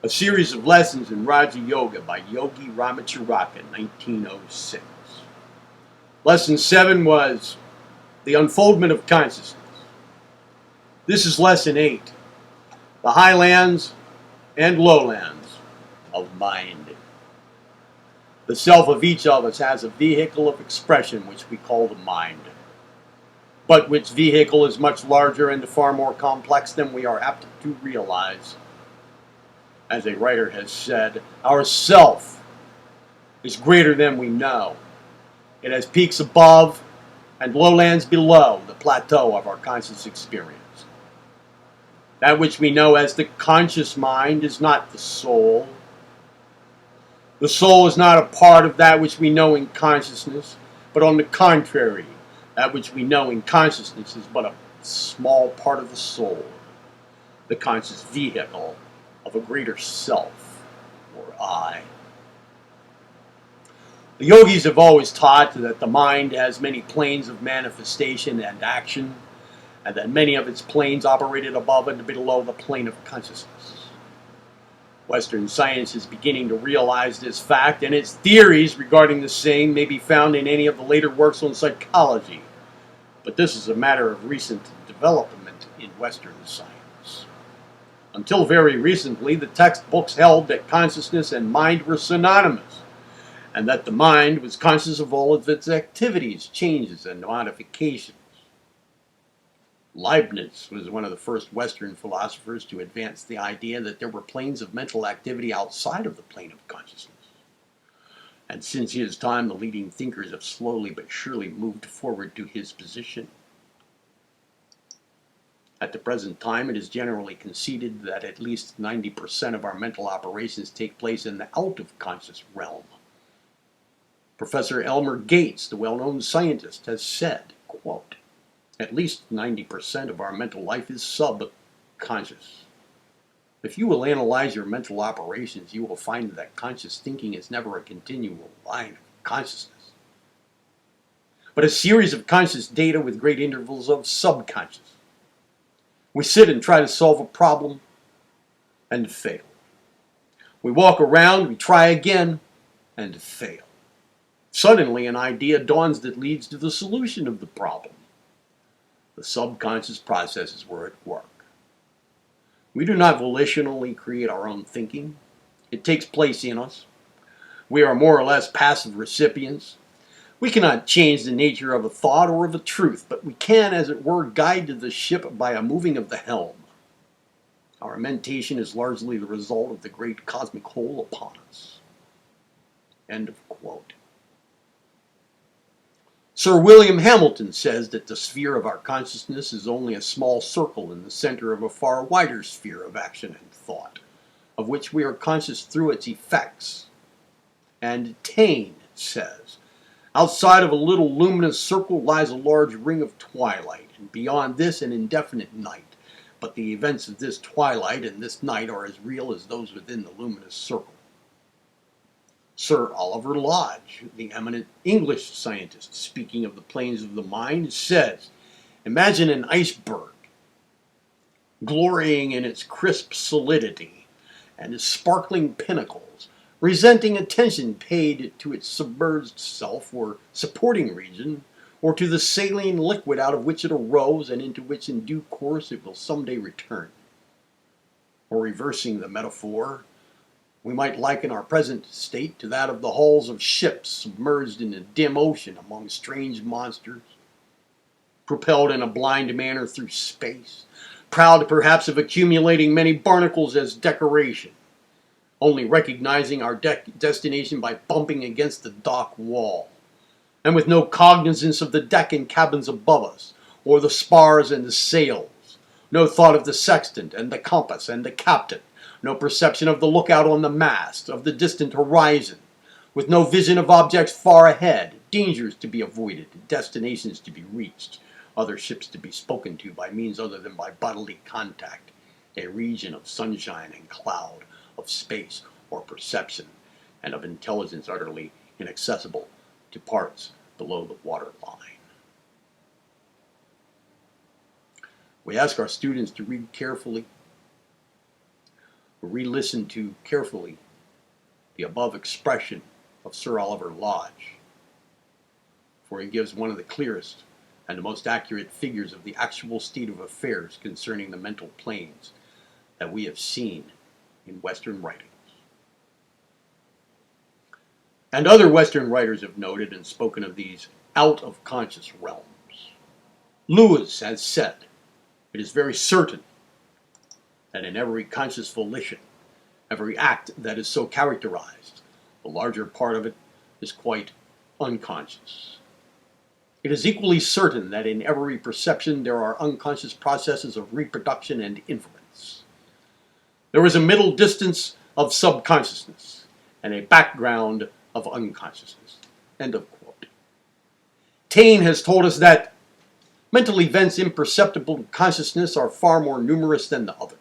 A series of lessons in Raja Yoga by Yogi Ramacharaka, 1906. Lesson 7 was the unfoldment of consciousness. This is lesson 8, the highlands and lowlands of mind. The self of each of us has a vehicle of expression which we call the mind, but which vehicle is much larger and far more complex than we are apt to realize. As a writer has said, our self is greater than we know. It has peaks above and lowlands below the plateau of our conscious experience. That which we know as the conscious mind is not the soul. The soul is not a part of that which we know in consciousness, but on the contrary, that which we know in consciousness is but a small part of the soul, the conscious vehicle of a greater self, or I. The yogis have always taught that the mind has many planes of manifestation and action, and that many of its planes operated above and below the plane of consciousness. Western science is beginning to realize this fact, and its theories regarding the same may be found in any of the later works on psychology. But this is a matter of recent development in Western science. Until very recently, the textbooks held that consciousness and mind were synonymous, and that the mind was conscious of all of its activities, changes, and modifications. Leibniz was one of the first Western philosophers to advance the idea that there were planes of mental activity outside of the plane of consciousness. And since his time, the leading thinkers have slowly but surely moved forward to his position. At the present time, it is generally conceded that at least 90% of our mental operations take place in the out-of-conscious realm. Professor Elmer Gates, the well-known scientist, has said, quote, at least 90% of our mental life is subconscious. If you will analyze your mental operations, you will find that conscious thinking is never a continual line of consciousness, but a series of conscious data with great intervals of subconscious. We sit and try to solve a problem and fail. We walk around, we try again, and fail. Suddenly, an idea dawns that leads to the solution of the problem. The subconscious processes were at work. We do not volitionally create our own thinking. It takes place in us. We are more or less passive recipients. We cannot change the nature of a thought or of a truth, but we can, as it were, guide the ship by a moving of the helm. Our mentation is largely the result of the great cosmic whole upon us. End of quote. Sir William Hamilton says that the sphere of our consciousness is only a small circle in the center of a far wider sphere of action and thought, of which we are conscious through its effects. And Taine says, outside of a little luminous circle lies a large ring of twilight, and beyond this an indefinite night. But the events of this twilight and this night are as real as those within the luminous circle. Sir Oliver Lodge, the eminent English scientist, speaking of the planes of the mind, says, imagine an iceberg, glorying in its crisp solidity and its sparkling pinnacles, resenting attention paid to its submerged self or supporting region, or to the saline liquid out of which it arose and into which in due course it will someday return. Or reversing the metaphor, we might liken our present state to that of the hulls of ships submerged in a dim ocean among strange monsters, propelled in a blind manner through space, proud perhaps of accumulating many barnacles as decoration, only recognizing our destination by bumping against the dock wall, and with no cognizance of the deck and cabins above us, or the spars and the sails, no thought of the sextant and the compass and the captain, no perception of the lookout on the mast, of the distant horizon, with no vision of objects far ahead, dangers to be avoided, destinations to be reached, other ships to be spoken to by means other than by bodily contact, a region of sunshine and cloud, of space or perception, and of intelligence utterly inaccessible to parts below the waterline. We ask our students to read carefully. re-listen to carefully the above expression of Sir Oliver Lodge, for he gives one of the clearest and the most accurate figures of the actual state of affairs concerning the mental planes that we have seen in Western writings. And other Western writers have noted and spoken of these out-of-conscious realms. Lewis has said, "It is very certain that in every conscious volition, every act that is so characterized, the larger part of it is quite unconscious. It is equally certain that in every perception there are unconscious processes of reproduction and inference. There is a middle distance of subconsciousness and a background of unconsciousness." End of quote. Taine has told us that mental events imperceptible to consciousness are far more numerous than the others,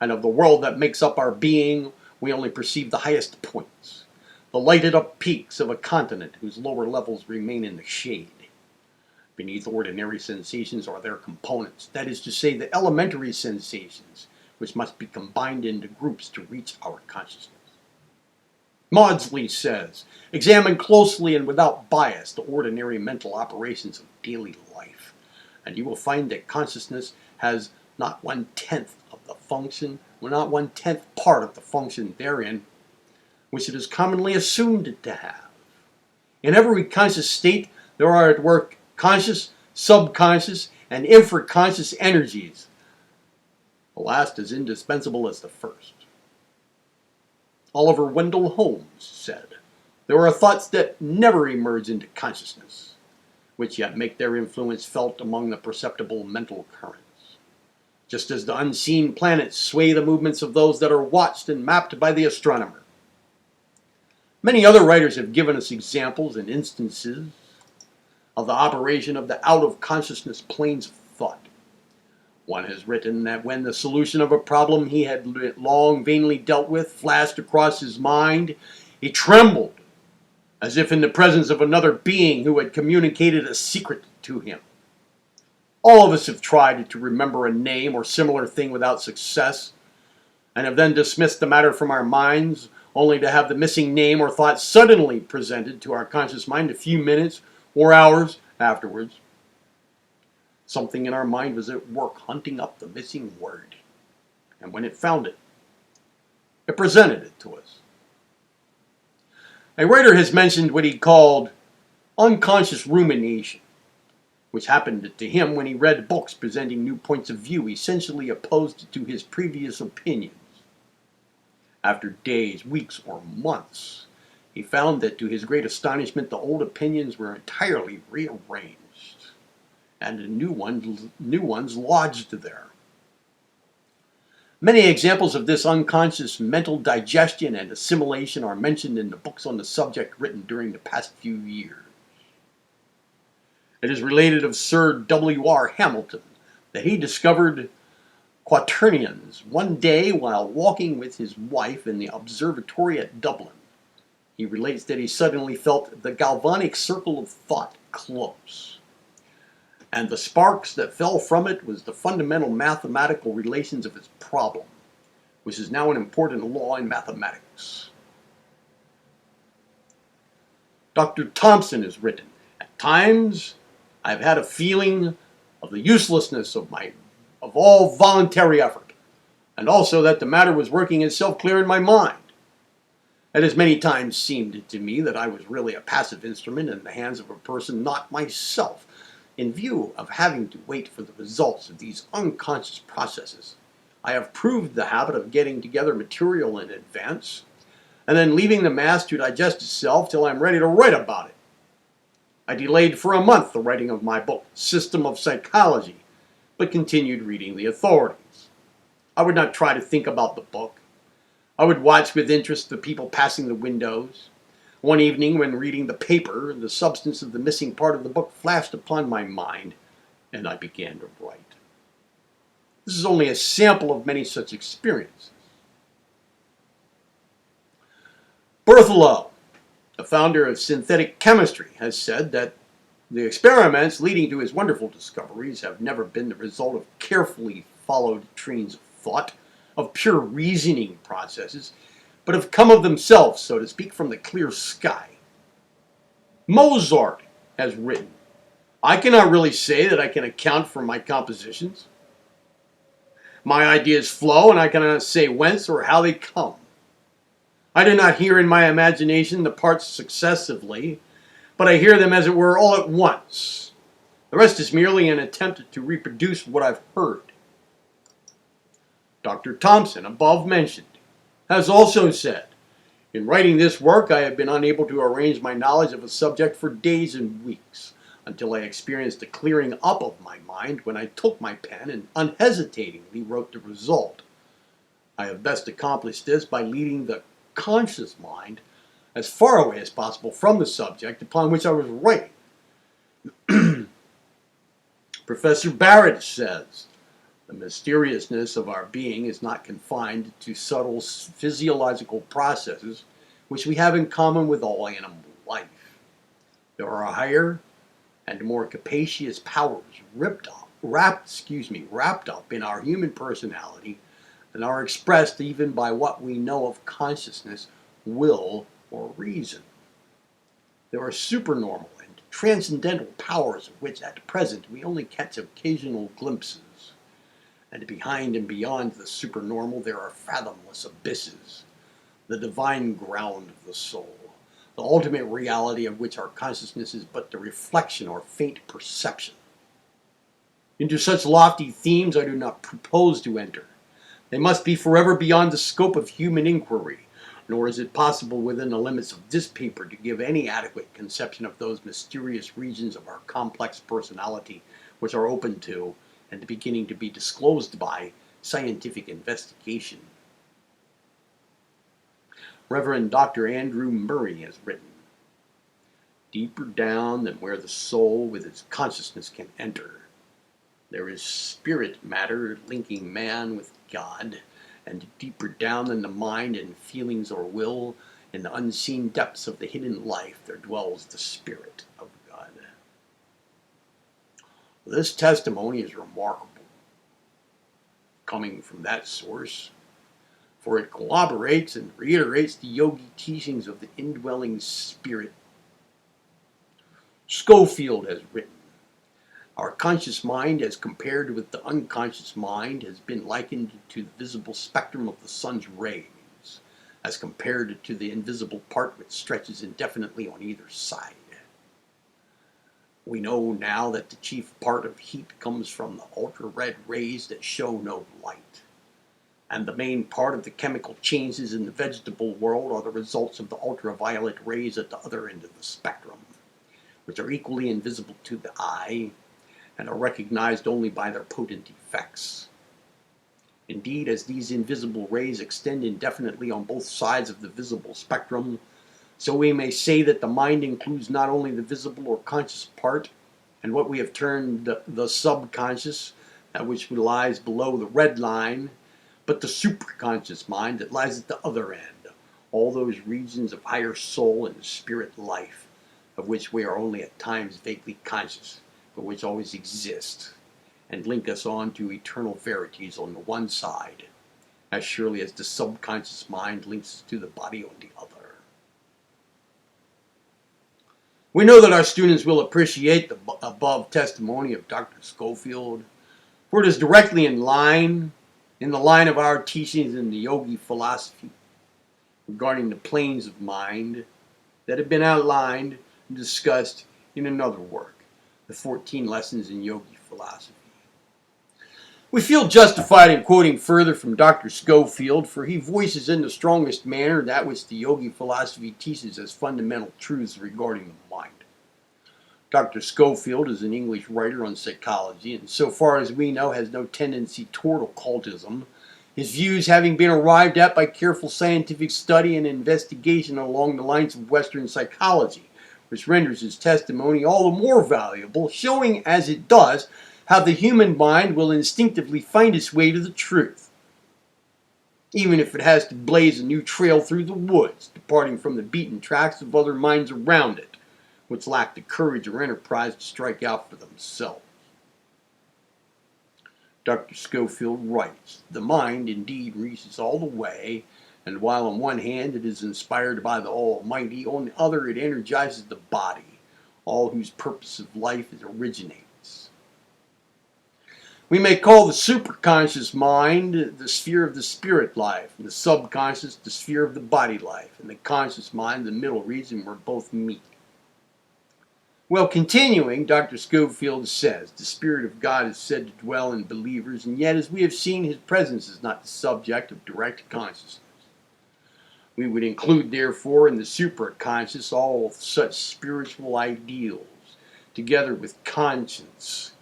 and of the world that makes up our being we only perceive the highest points, the lighted up peaks of a continent whose lower levels remain in the shade. Beneath ordinary sensations are their components, that is to say, the elementary sensations, which must be combined into groups to reach our consciousness. Maudsley says, "Examine closely and without bias the ordinary mental operations of daily life, and you will find that consciousness has not 1/10 of the function, not 1/10 part of the function therein, which it is commonly assumed to have. In every conscious state there are at work conscious, subconscious, and infraconscious energies. The last is indispensable as the first." Oliver Wendell Holmes said, "There are thoughts that never emerge into consciousness, which yet make their influence felt among the perceptible mental currents. Just as the unseen planets sway the movements of those that are watched and mapped by the astronomer." Many other writers have given us examples and instances of the operation of the out-of-consciousness planes of thought. One has written that when the solution of a problem he had long vainly dealt with flashed across his mind, he trembled as if in the presence of another being who had communicated a secret to him. All of us have tried to remember a name or similar thing without success, and have then dismissed the matter from our minds, only to have the missing name or thought suddenly presented to our conscious mind a few minutes or hours afterwards. Something in our mind was at work hunting up the missing word, and when it found it, it presented it to us. A writer has mentioned what he called unconscious rumination, which happened to him when he read books presenting new points of view essentially opposed to his previous opinions. After days, weeks, or months, he found that to his great astonishment the old opinions were entirely rearranged, and new ones lodged there. Many examples of this unconscious mental digestion and assimilation are mentioned in the books on the subject written during the past few years. It is related of Sir W.R. Hamilton that he discovered quaternions one day while walking with his wife in the observatory at Dublin. He relates that he suddenly felt the galvanic circle of thought close, and the sparks that fell from it was the fundamental mathematical relations of his problem, which is now an important law in mathematics. Dr. Thompson has written, "At times I have had a feeling of the uselessness of all voluntary effort, and also that the matter was working itself clear in my mind. It has many times seemed to me that I was really a passive instrument in the hands of a person not myself. In view of having to wait for the results of these unconscious processes, I have proved the habit of getting together material in advance, and then leaving the mass to digest itself till I am ready to write about it. I delayed for a month the writing of my book, System of Psychology, but continued reading the authorities. I would not try to think about the book. I would watch with interest the people passing the windows. One evening, when reading the paper, the substance of the missing part of the book flashed upon my mind, and I began to write." This is only a sample of many such experiences. Berthelot, the founder of synthetic chemistry, has said that the experiments leading to his wonderful discoveries have never been the result of carefully followed trains of thought, of pure reasoning processes, but have come of themselves, so to speak, from the clear sky. Mozart has written, "I cannot really say that I can account for my compositions. My ideas flow, and I cannot say whence or how they come. I do not hear in my imagination the parts successively, but I hear them as it were all at once. The rest is merely an attempt to reproduce what I've heard." Dr. Thompson, above mentioned, has also said, "In writing this work, I have been unable to arrange my knowledge of a subject for days and weeks, until I experienced a clearing up of my mind when I took my pen and unhesitatingly wrote the result. I have best accomplished this by leading the conscious mind as far away as possible from the subject upon which I was writing." Professor Barrett says, "The mysteriousness of our being is not confined to subtle physiological processes which we have in common with all animal life. There are higher and more capacious powers wrapped up in our human personality, and are expressed even by what we know of consciousness, will, or reason. There are supernormal and transcendental powers of which at present we only catch occasional glimpses. And behind and beyond the supernormal there are fathomless abysses, the divine ground of the soul, the ultimate reality of which our consciousness is but the reflection or faint perception. Into such lofty themes I do not propose to enter. They must be forever beyond the scope of human inquiry, nor is it possible within the limits of this paper to give any adequate conception of those mysterious regions of our complex personality which are open to, and beginning to be disclosed by, scientific investigation." Reverend Dr. Andrew Murray has written, "Deeper down than where the soul with its consciousness can enter, there is spirit matter linking man with God, and deeper down than the mind and feelings or will, in the unseen depths of the hidden life, there dwells the Spirit of God." This testimony is remarkable, coming from that source, for it corroborates and reiterates the Yogi teachings of the indwelling Spirit. Schofield has written, "Our conscious mind, as compared with the unconscious mind, has been likened to the visible spectrum of the sun's rays, as compared to the invisible part which stretches indefinitely on either side. We know now that the chief part of heat comes from the ultra-red rays that show no light, and the main part of the chemical changes in the vegetable world are the results of the ultraviolet rays at the other end of the spectrum, which are equally invisible to the eye, and are recognized only by their potent effects. Indeed, as these invisible rays extend indefinitely on both sides of the visible spectrum, so we may say that the mind includes not only the visible or conscious part, and what we have termed the subconscious, that which lies below the red line, but the superconscious mind that lies at the other end, all those regions of higher soul and spirit life, of which we are only at times vaguely conscious, but which always exist, and link us on to eternal verities on the one side, as surely as the subconscious mind links us to the body on the other." We know that our students will appreciate the above testimony of Dr. Schofield, for it is directly in the line of our teachings in the Yogi philosophy regarding the planes of mind that have been outlined and discussed in another work, the 14 Lessons in Yogi Philosophy. We feel justified in quoting further from Dr. Schofield, for he voices in the strongest manner that which the Yogi philosophy teaches as fundamental truths regarding the mind. Dr. Schofield is an English writer on psychology, and so far as we know has no tendency toward occultism, his views having been arrived at by careful scientific study and investigation along the lines of Western psychology, which renders his testimony all the more valuable, showing as it does how the human mind will instinctively find its way to the truth, even if it has to blaze a new trail through the woods, departing from the beaten tracks of other minds around it, which lack the courage or enterprise to strike out for themselves. Dr. Schofield writes, "The mind indeed reaches all the way, and while on one hand it is inspired by the Almighty, on the other it energizes the body, all whose purpose of life it originates." We may call the superconscious mind the sphere of the spirit life, and the subconscious the sphere of the body life, and the conscious mind the middle region where both meet. Well, continuing, Dr. Schofield says, "The Spirit of God is said to dwell in believers, and yet, as we have seen, his presence is not the subject of direct consciousness. We would include, therefore, in the supraconscious all such spiritual ideals, together with conscience,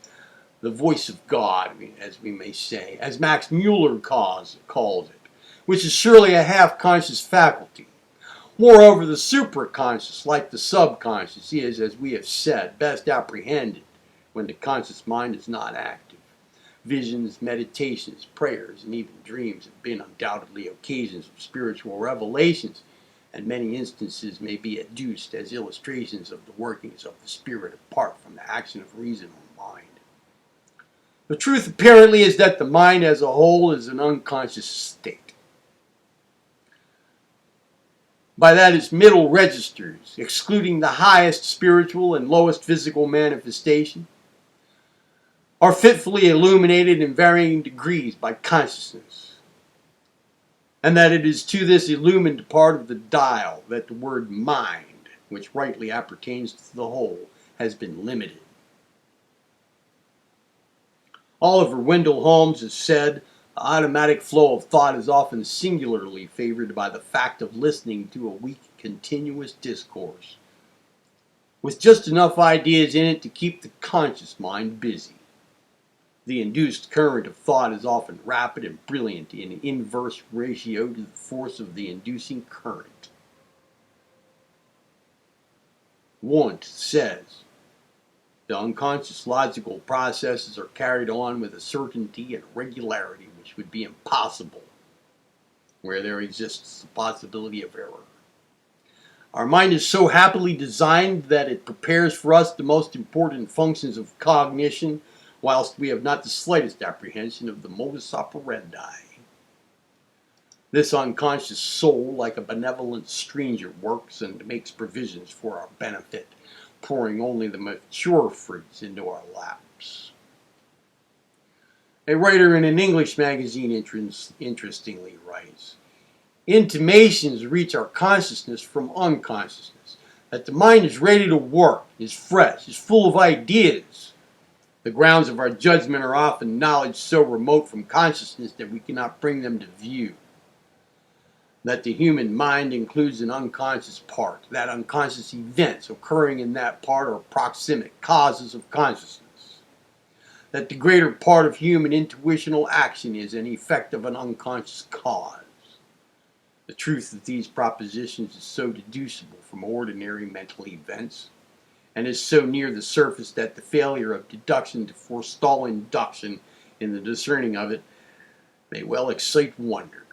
the voice of God, as we may say, as Max Muller calls it, which is surely a half-conscious faculty. Moreover, the supraconscious, like the subconscious, is, as we have said, best apprehended when the conscious mind is not active. Visions, meditations, prayers, and even dreams have been undoubtedly occasions of spiritual revelations, and many instances may be adduced as illustrations of the workings of the spirit apart from the action of reason or mind. The truth apparently is that the mind as a whole is an unconscious state. By that its middle registers, excluding the highest spiritual and lowest physical manifestation, are fitfully illuminated in varying degrees by consciousness, and that it is to this illumined part of the dial that the word mind, which rightly appertains to the whole, has been limited. Oliver Wendell Holmes has said, "The automatic flow of thought is often singularly favored by the fact of listening to a weak, continuous discourse, with just enough ideas in it to keep the conscious mind busy. The induced current of thought is often rapid and brilliant in inverse ratio to the force of the inducing current." Wundt says, "The unconscious logical processes are carried on with a certainty and regularity which would be impossible where there exists the possibility of error. Our mind is so happily designed that it prepares for us the most important functions of cognition, whilst we have not the slightest apprehension of the modus operandi. This unconscious soul, like a benevolent stranger, works and makes provisions for our benefit, pouring only the mature fruits into our laps." A writer in an English magazine interestingly writes, "Intimations reach our consciousness from unconsciousness, that the mind is ready to work, is fresh, is full of ideas. The grounds of our judgment are often knowledge so remote from consciousness that we cannot bring them to view. That the human mind includes an unconscious part, that unconscious events occurring in that part are proximate causes of consciousness. That the greater part of human intuitional action is an effect of an unconscious cause. The truth of these propositions is so deducible from ordinary mental events, and is so near the surface that the failure of deduction to forestall induction in the discerning of it may well excite wonder.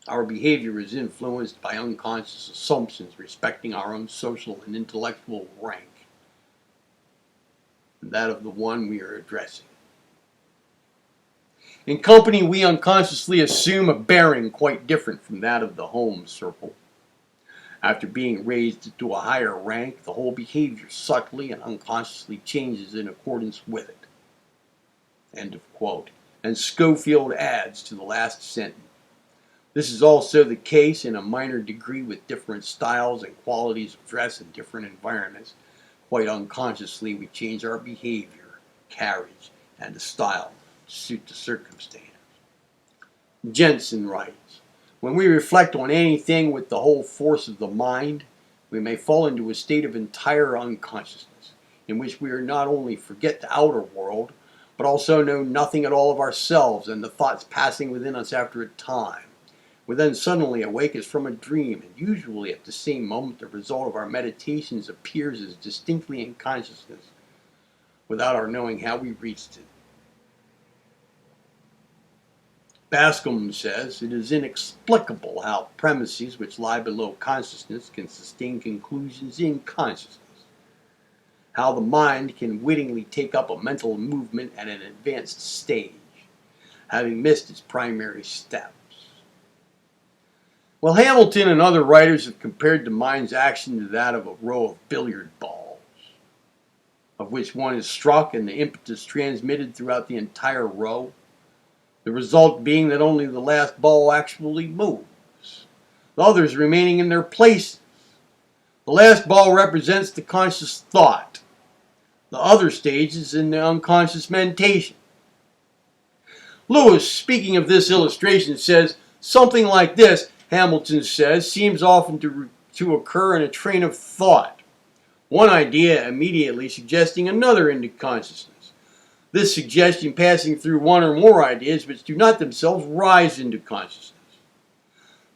Our behavior is influenced by unconscious assumptions respecting our own social and intellectual rank, and that of the one we are addressing. In company, we unconsciously assume a bearing quite different from that of the home circle. After being raised to a higher rank, the whole behavior subtly and unconsciously changes in accordance with it." End of quote. And Schofield adds to the last sentence, "This is also the case in a minor degree with different styles and qualities of dress in different environments. Quite unconsciously, we change our behavior, carriage, and the style to suit the circumstance." Jensen writes, "When we reflect on anything with the whole force of the mind, we may fall into a state of entire unconsciousness, in which we not only forget the outer world, but also know nothing at all of ourselves and the thoughts passing within us after a time. We then suddenly awake as from a dream, and usually at the same moment the result of our meditations appears as distinctly in consciousness, without our knowing how we reached it." Bascom says, "It is inexplicable how premises which lie below consciousness can sustain conclusions in consciousness. how the mind can wittingly take up a mental movement at an advanced stage, having missed its primary steps. Well, Hamilton and other writers have compared the mind's action to that of a row of billiard balls, of which one is struck and the impetus transmitted throughout the entire row, the result being that only the last ball actually moves, the others remaining in their places. The last ball represents the conscious thought. The other stage is in the unconscious mentation. Lewis, speaking of this illustration, says, something like this, Hamilton says, seems often to occur in a train of thought, one idea immediately suggesting another into consciousness. This suggestion passing through one or more ideas which do not themselves rise into consciousness.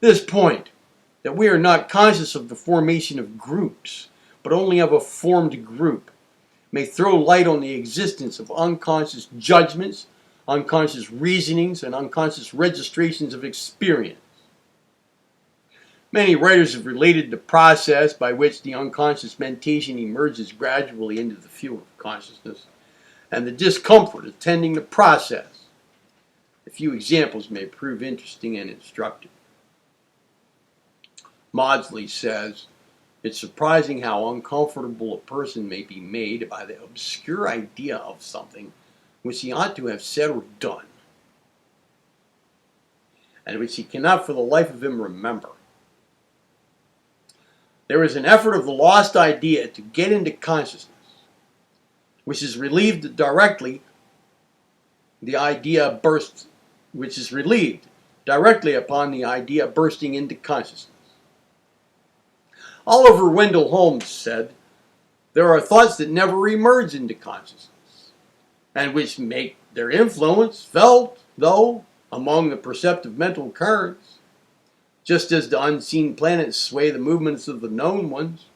This point, that we are not conscious of the formation of groups, but only of a formed group, may throw light on the existence of unconscious judgments, unconscious reasonings, and unconscious registrations of experience. Many writers have related the process by which the unconscious mentation emerges gradually into the field of consciousness, and the discomfort attending the process. A few examples may prove interesting and instructive. Maudsley says, it's surprising how uncomfortable a person may be made by the obscure idea of something which he ought to have said or done, and which he cannot for the life of him remember. There is an effort of the lost idea to get into consciousness, which is relieved directly upon the idea bursting into consciousness. Oliver Wendell Holmes said, there are thoughts that never emerge into consciousness, and which make their influence felt, though, among the perceptive mental currents, just as the unseen planets sway the movements of the known ones.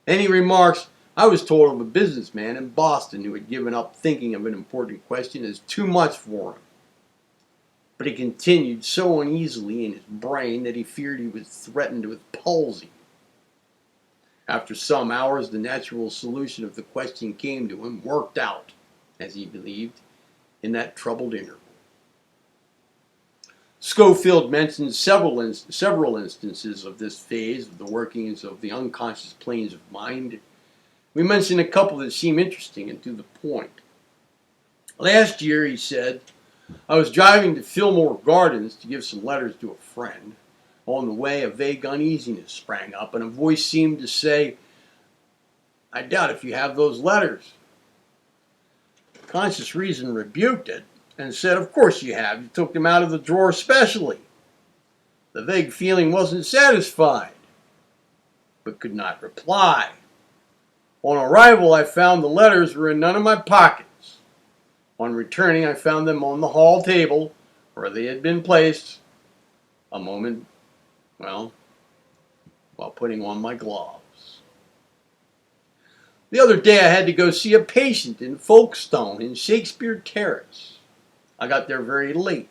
And he remarks, I was told of a businessman in Boston who had given up thinking of an important question as too much for him. But he continued so uneasily in his brain that he feared he was threatened with palsy. After some hours, the natural solution of the question came to him, worked out, as he believed, in that troubled interval. Schofield mentions several instances of this phase of the workings of the unconscious planes of mind. We mention a couple that seem interesting and to the point. Last year, he said, I was driving to Fillmore Gardens to give some letters to a friend. On the way, a vague uneasiness sprang up, and a voice seemed to say, I doubt if you have those letters. Conscious reason rebuked it and said, of course you have. You took them out of the drawer specially. The vague feeling wasn't satisfied, but could not reply. On arrival, I found the letters were in none of my pockets. On returning, I found them on the hall table, where they had been placed a moment, while putting on my gloves. The other day I had to go see a patient in Folkestone in Shakespeare Terrace. I got there very late.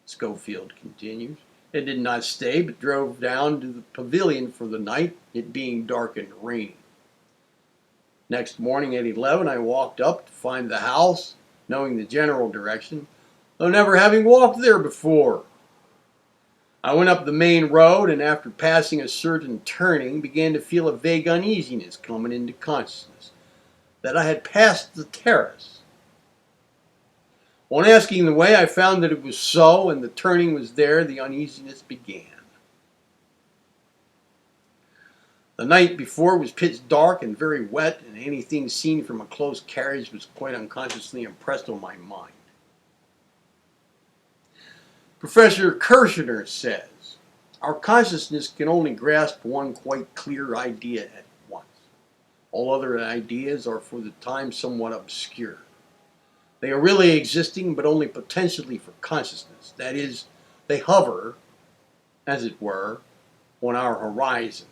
Schofield continues. I did not stay, but drove down to the pavilion for the night, it being dark and rainy. Next morning at 11 I walked up to find the house, knowing the general direction, though never having walked there before. I went up the main road, and after passing a certain turning, began to feel a vague uneasiness coming into consciousness, that I had passed the terrace. On asking the way, I found that it was so, and the turning was there the uneasiness began. The night before was pitch dark and very wet, and anything seen from a close carriage was quite unconsciously impressed on my mind. Professor Kirshner says, our consciousness can only grasp one quite clear idea at once. All other ideas are for the time somewhat obscure. They are really existing, but only potentially for consciousness. That is, they hover, as it were, on our horizon,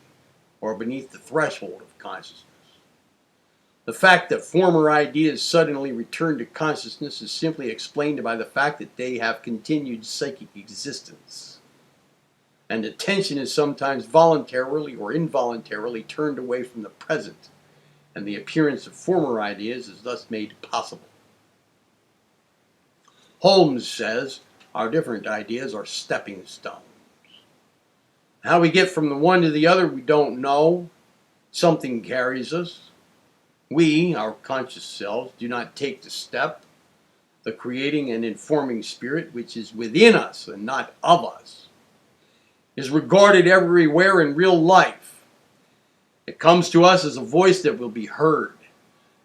or beneath the threshold of consciousness. The fact that former ideas suddenly return to consciousness is simply explained by the fact that they have continued psychic existence. And attention is sometimes voluntarily or involuntarily turned away from the present and the appearance of former ideas is thus made possible. Holmes says our different ideas are stepping stones. How we get from the one to the other we don't know. Something carries us. We, our conscious selves, do not take the step. The creating and informing spirit, which is within us and not of us, is regarded everywhere in real life. It comes to us as a voice that will be heard.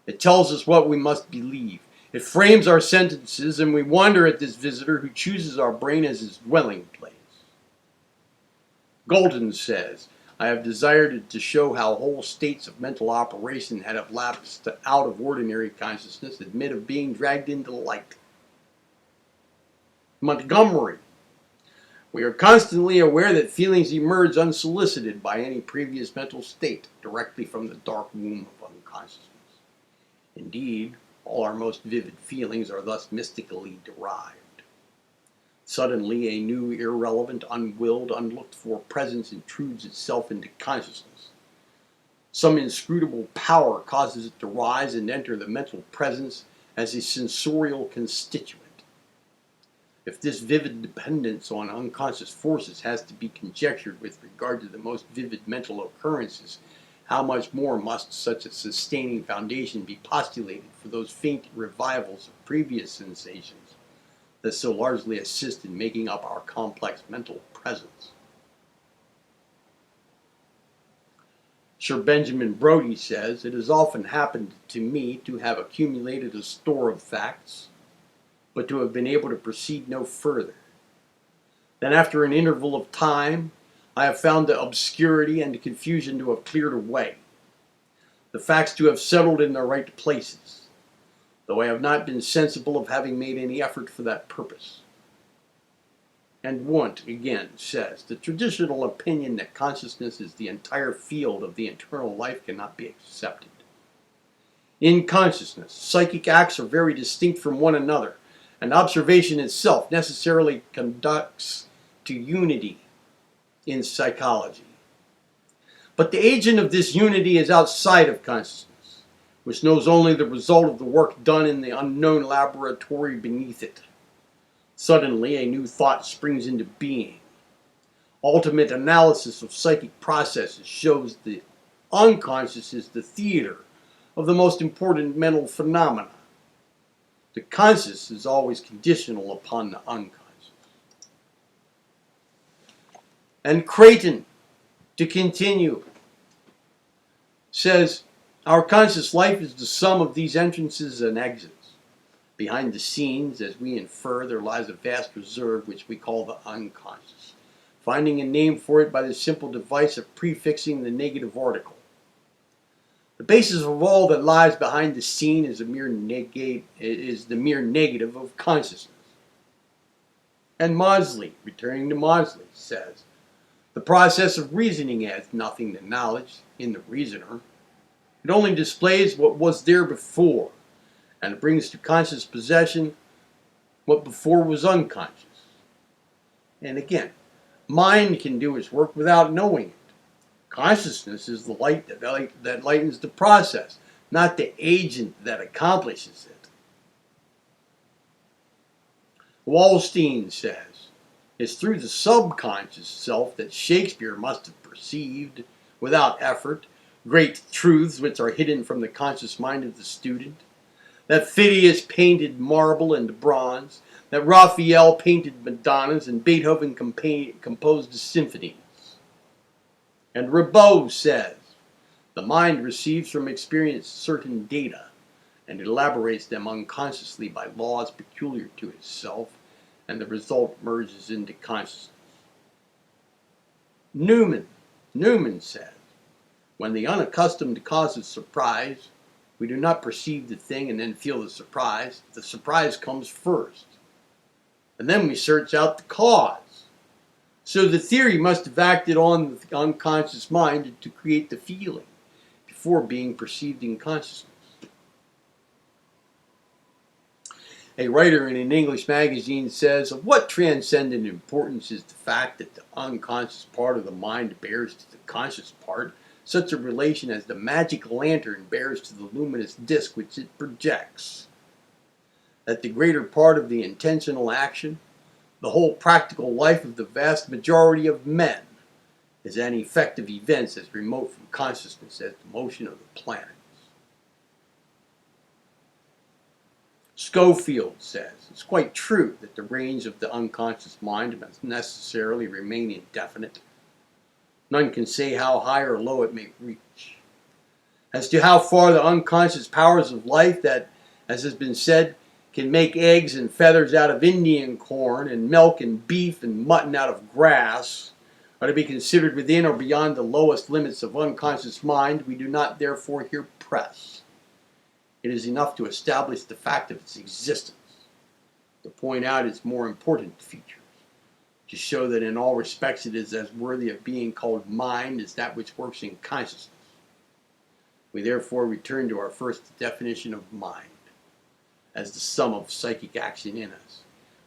It tells us what we must believe. It frames our sentences, and we wonder at this visitor who chooses our brain as his dwelling place. Galton says, I have desired to show how whole states of mental operation that have lapsed out of ordinary consciousness admit of being dragged into light. Montgomery, we are constantly aware that feelings emerge unsolicited by any previous mental state, directly from the dark womb of unconsciousness. Indeed, all our most vivid feelings are thus mystically derived. Suddenly, a new, irrelevant, unwilled, unlooked-for presence intrudes itself into consciousness. Some inscrutable power causes it to rise and enter the mental presence as a sensorial constituent. If this vivid dependence on unconscious forces has to be conjectured with regard to the most vivid mental occurrences, how much more must such a sustaining foundation be postulated for those faint revivals of previous sensations that so largely assist in making up our complex mental presence. Sir Benjamin Brodie says, it has often happened to me to have accumulated a store of facts, but to have been able to proceed no further. Then after an interval of time, I have found the obscurity and the confusion to have cleared away, the facts to have settled in their right places, though I have not been sensible of having made any effort for that purpose. And Wundt again says, the traditional opinion that consciousness is the entire field of the internal life cannot be accepted. In consciousness, psychic acts are very distinct from one another, and observation itself necessarily conducts to unity in psychology. But the agent of this unity is outside of consciousness, which knows only the result of the work done in the unknown laboratory beneath it. Suddenly, a new thought springs into being. Ultimate analysis of psychic processes shows the unconscious is the theater of the most important mental phenomena. The conscious is always conditional upon the unconscious. And Creighton, to continue, says, our conscious life is the sum of these entrances and exits. Behind the scenes, as we infer, there lies a vast reserve which we call the unconscious, finding a name for it by the simple device of prefixing the negative article. The basis of all that lies behind the scene is the mere negative of consciousness. And Maudsley, returning to Maudsley, says, the process of reasoning adds nothing to knowledge in the reasoner. It only displays what was there before, and it brings to conscious possession what before was unconscious. And again, mind can do its work without knowing it. Consciousness is the light that lightens the process, not the agent that accomplishes it. Wallstein says, it's through the subconscious self that Shakespeare must have perceived, without effort, great truths which are hidden from the conscious mind of the student, that Phidias painted marble and bronze, that Raphael painted Madonnas, and Beethoven composed symphonies. And Ribot says, the mind receives from experience certain data, and elaborates them unconsciously by laws peculiar to itself, and the result merges into consciousness. Newman says, when the unaccustomed causes surprise, we do not perceive the thing and then feel the surprise. The surprise comes first. And then we search out the cause. So the theory must have acted on the unconscious mind to create the feeling before being perceived in consciousness. A writer in an English magazine says, of what transcendent importance is the fact that the unconscious part of the mind bears to the conscious part such a relation as the magic lantern bears to the luminous disk which it projects. That the greater part of the intentional action, the whole practical life of the vast majority of men, is an effect of events as remote from consciousness as the motion of the planets. Schofield says, it's quite true that the range of the unconscious mind must necessarily remain indefinite. None can say how high or low it may reach. As to how far the unconscious powers of life that, as has been said, can make eggs and feathers out of Indian corn and milk and beef and mutton out of grass, are to be considered within or beyond the lowest limits of unconscious mind, we do not therefore here press. It is enough to establish the fact of its existence, to point out its more important features, to show that in all respects it is as worthy of being called mind as that which works in consciousness. We therefore return to our first definition of mind, as the sum of psychic action in us,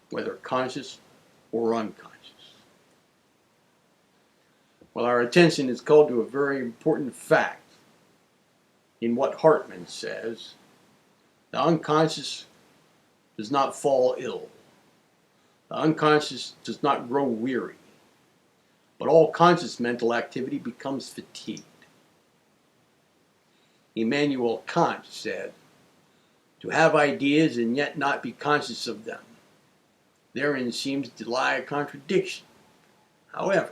whether conscious or unconscious. Well, our attention is called to a very important fact in what Hartman says. The unconscious does not fall ill. The unconscious does not grow weary. But all conscious mental activity becomes fatigued. Immanuel Kant said, to have ideas and yet not be conscious of them. Therein seems to lie a contradiction. However,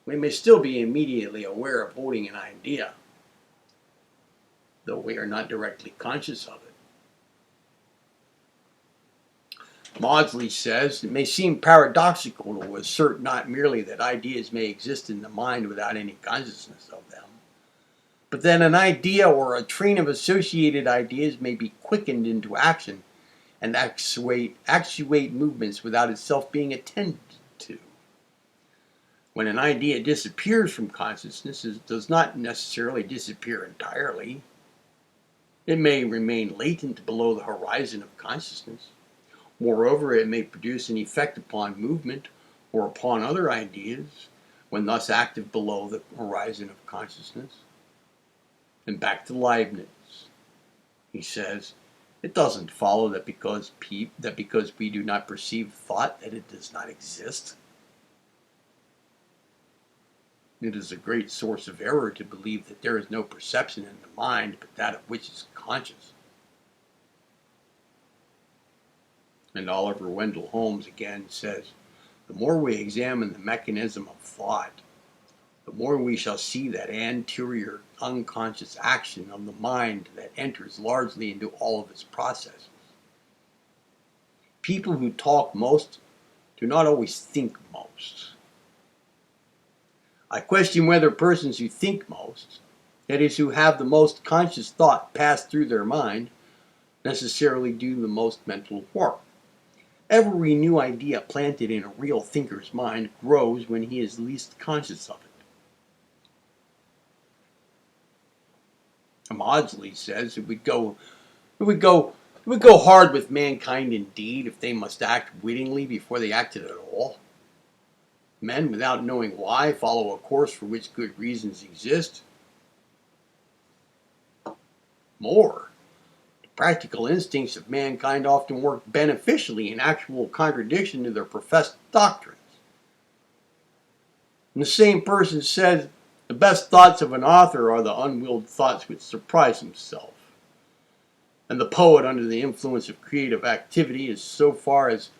we may still be immediately aware of holding an idea, though we are not directly conscious of it. Maudsley says, it may seem paradoxical to assert not merely that ideas may exist in the mind without any consciousness of them, but that an idea or a train of associated ideas may be quickened into action and actuate movements without itself being attended to. When an idea disappears from consciousness, it does not necessarily disappear entirely. It may remain latent below the horizon of consciousness. Moreover, it may produce an effect upon movement or upon other ideas when thus active below the horizon of consciousness. And back to Leibniz. He says, it doesn't follow that because we do not perceive thought that it does not exist. It is a great source of error to believe that there is no perception in the mind but that of which is conscious. And Oliver Wendell Holmes again says, the more we examine the mechanism of thought, the more we shall see that anterior unconscious action of the mind that enters largely into all of its processes. People who talk most do not always think most. I question whether persons who think most, that is, who have the most conscious thought pass through their mind, necessarily do the most mental work. Every new idea planted in a real thinker's mind grows when he is least conscious of it. Maudsley says it would go hard with mankind indeed if they must act wittingly before they acted at all. Men, without knowing why, follow a course for which good reasons exist. More, the practical instincts of mankind often work beneficially in actual contradiction to their professed doctrines. And the same person says, the best thoughts of an author are the unwilled thoughts which surprise himself. And the poet, under the influence of creative activity, is, so far as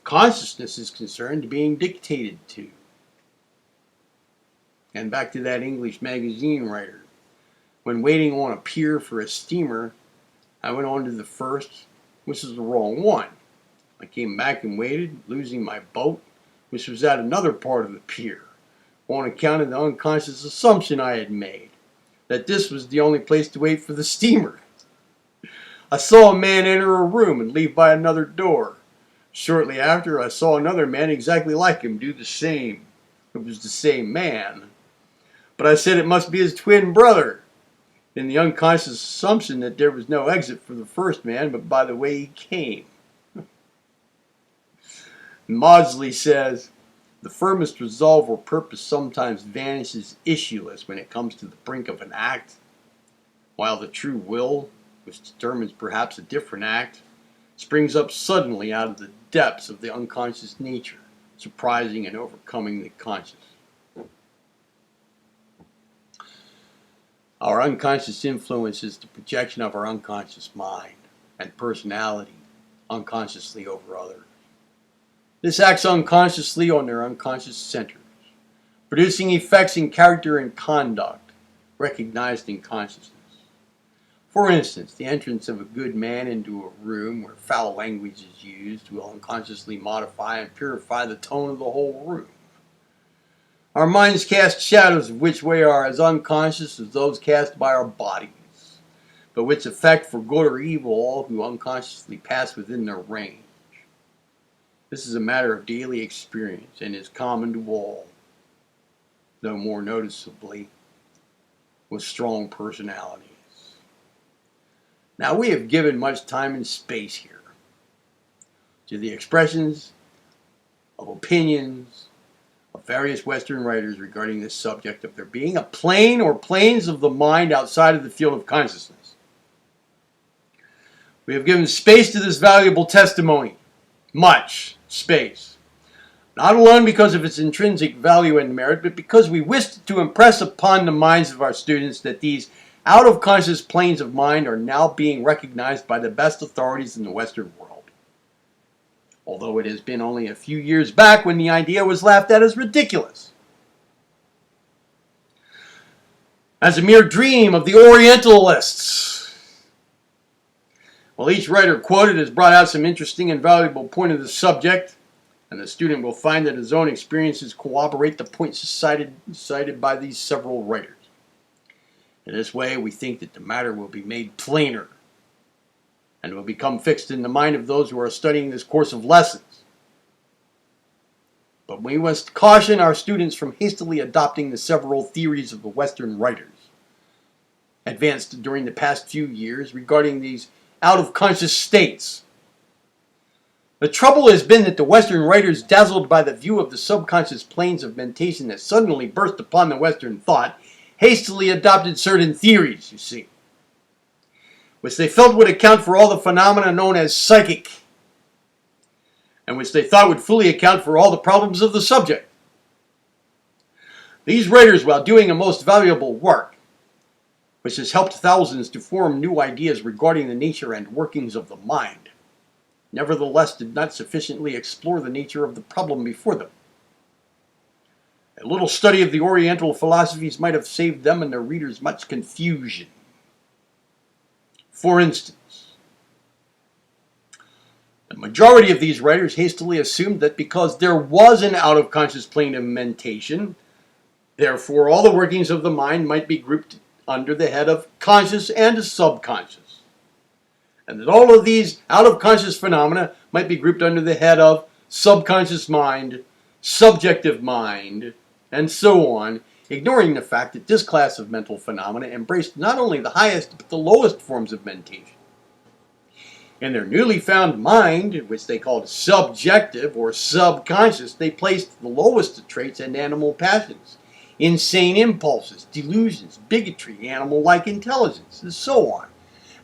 consciousness is concerned, being dictated to. And back to that English magazine writer. When waiting on a pier for a steamer, I went on to the first, which was the wrong one. I came back and waited, losing my boat, which was at another part of the pier, on account of the unconscious assumption I had made, that this was the only place to wait for the steamer. I saw a man enter a room and leave by another door. Shortly after, I saw another man exactly like him do the same. It was the same man. But I said it must be his twin brother, in the unconscious assumption that there was no exit for the first man but by the way he came. Maudsley says, The firmest resolve or purpose sometimes vanishes issueless when it comes to the brink of an act, while the true will, which determines perhaps a different act, springs up suddenly out of the depths of the unconscious nature, surprising and overcoming the conscious. Our unconscious influence is the projection of our unconscious mind and personality unconsciously over others. This acts unconsciously on their unconscious centers, producing effects in character and conduct recognized in consciousness. For instance, the entrance of a good man into a room where foul language is used will unconsciously modify and purify the tone of the whole room. Our minds cast shadows of which we are as unconscious as those cast by our bodies, but which affect for good or evil all who unconsciously pass within their range. This is a matter of daily experience and is common to all, though more noticeably with strong personalities. Now, we have given much time and space here to the expressions of opinions of various Western writers regarding this subject of there being a plane or planes of the mind outside of the field of consciousness. We have given space to this valuable testimony, much space, not alone because of its intrinsic value and merit, but because we wish to impress upon the minds of our students that these out-of-conscious planes of mind are now being recognized by the best authorities in the Western world. Although it has been only a few years back when the idea was laughed at as ridiculous, as a mere dream of the Orientalists. Well, each writer quoted has brought out some interesting and valuable point of the subject, and the student will find that his own experiences corroborate the points cited by these several writers. In this way, we think that the matter will be made plainer and will become fixed in the mind of those who are studying this course of lessons. But we must caution our students from hastily adopting the several theories of the Western writers advanced during the past few years regarding these out-of-conscious states. The trouble has been that the Western writers, dazzled by the view of the subconscious planes of mentation that suddenly burst upon the Western thought, hastily adopted certain theories, you see, which they felt would account for all the phenomena known as psychic, and which they thought would fully account for all the problems of the subject. These writers, while doing a most valuable work, which has helped thousands to form new ideas regarding the nature and workings of the mind, nevertheless did not sufficiently explore the nature of the problem before them. A little study of the Oriental philosophies might have saved them and their readers much confusion. For instance, the majority of these writers hastily assumed that because there was an out-of-conscious plane of mentation, therefore all the workings of the mind might be grouped under the head of conscious and subconscious, and that all of these out-of-conscious phenomena might be grouped under the head of subconscious mind, subjective mind, and so on, ignoring the fact that this class of mental phenomena embraced not only the highest but the lowest forms of mentation. In their newly found mind, which they called subjective or subconscious, they placed the lowest traits and animal passions, insane impulses, delusions, bigotry, animal-like intelligence, and so on,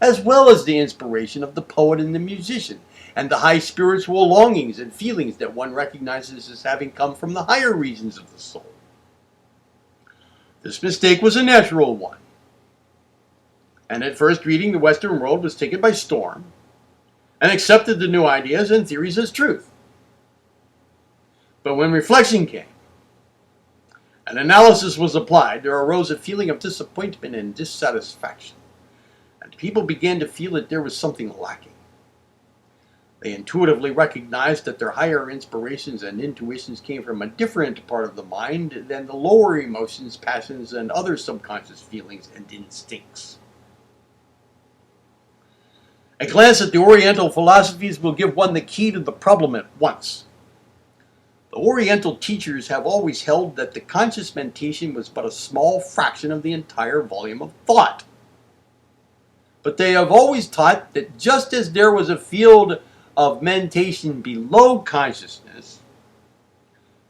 as well as the inspiration of the poet and the musician, and the high spiritual longings and feelings that one recognizes as having come from the higher regions of the soul. This mistake was a natural one, and at first reading, the Western world was taken by storm and accepted the new ideas and theories as truth. But when reflection came and analysis was applied, there arose a feeling of disappointment and dissatisfaction, and people began to feel that there was something lacking. They intuitively recognized that their higher inspirations and intuitions came from a different part of the mind than the lower emotions, passions, and other subconscious feelings and instincts. A glance at the Oriental philosophies will give one the key to the problem at once. The Oriental teachers have always held that the conscious mentation was but a small fraction of the entire volume of thought. But they have always taught that just as there was a field of mentation below consciousness,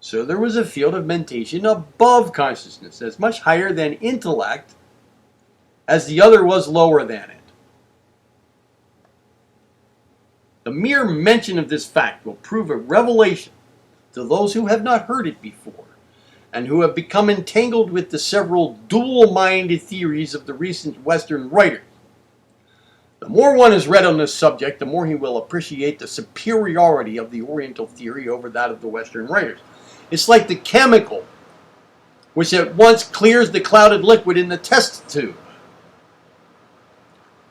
So there was a field of mentation above consciousness, as much higher than intellect as the other was lower than it. The mere mention of this fact will prove a revelation to those who have not heard it before, and who have become entangled with the several dual-minded theories of the recent Western writers. The more one has read on this subject, the more he will appreciate the superiority of the Oriental theory over that of the Western writers. It's like the chemical which at once clears the clouded liquid in the test tube.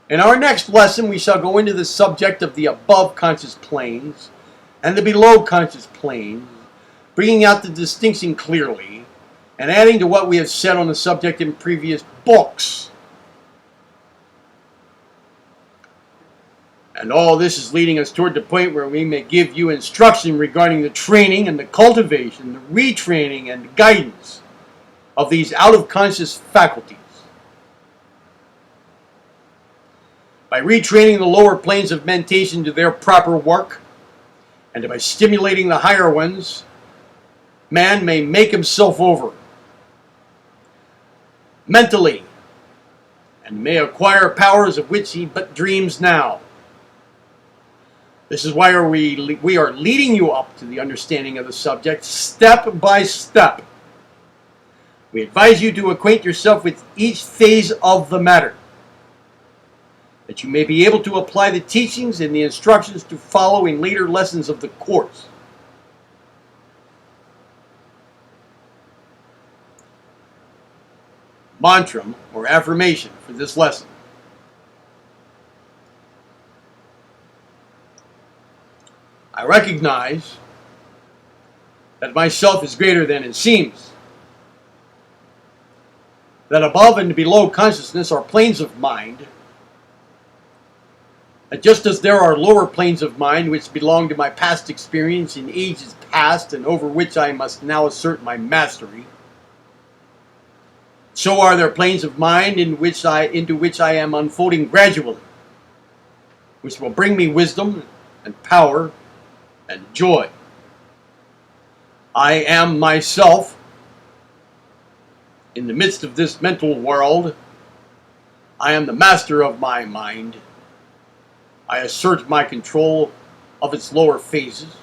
In our next lesson, we shall go into the subject of the above conscious planes and the below conscious planes, bringing out the distinction clearly and adding to what we have said on the subject in previous books. And all this is leading us toward the point where we may give you instruction regarding the training and the cultivation, the retraining and guidance of these out-of-conscious faculties. By retraining the lower planes of mentation to their proper work, and by stimulating the higher ones, man may make himself over mentally, and may acquire powers of which he but dreams now. This is why we are leading you up to the understanding of the subject step by step. We advise you to acquaint yourself with each phase of the matter, that you may be able to apply the teachings and the instructions to follow in later lessons of the course. Mantra or affirmation for this lesson. I recognize that myself is greater than it seems. That above and below consciousness are planes of mind. That just as there are lower planes of mind which belong to my past experience in ages past and over which I must now assert my mastery, so are there planes of mind into which I am unfolding gradually, which will bring me wisdom and power and joy. I am myself in the midst of this mental world. I am the master of my mind. I assert my control of its lower phases,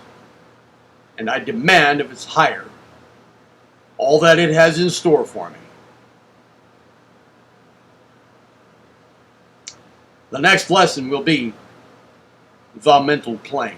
and I demand of its higher all that it has in store for me. The next lesson will be the mental plane.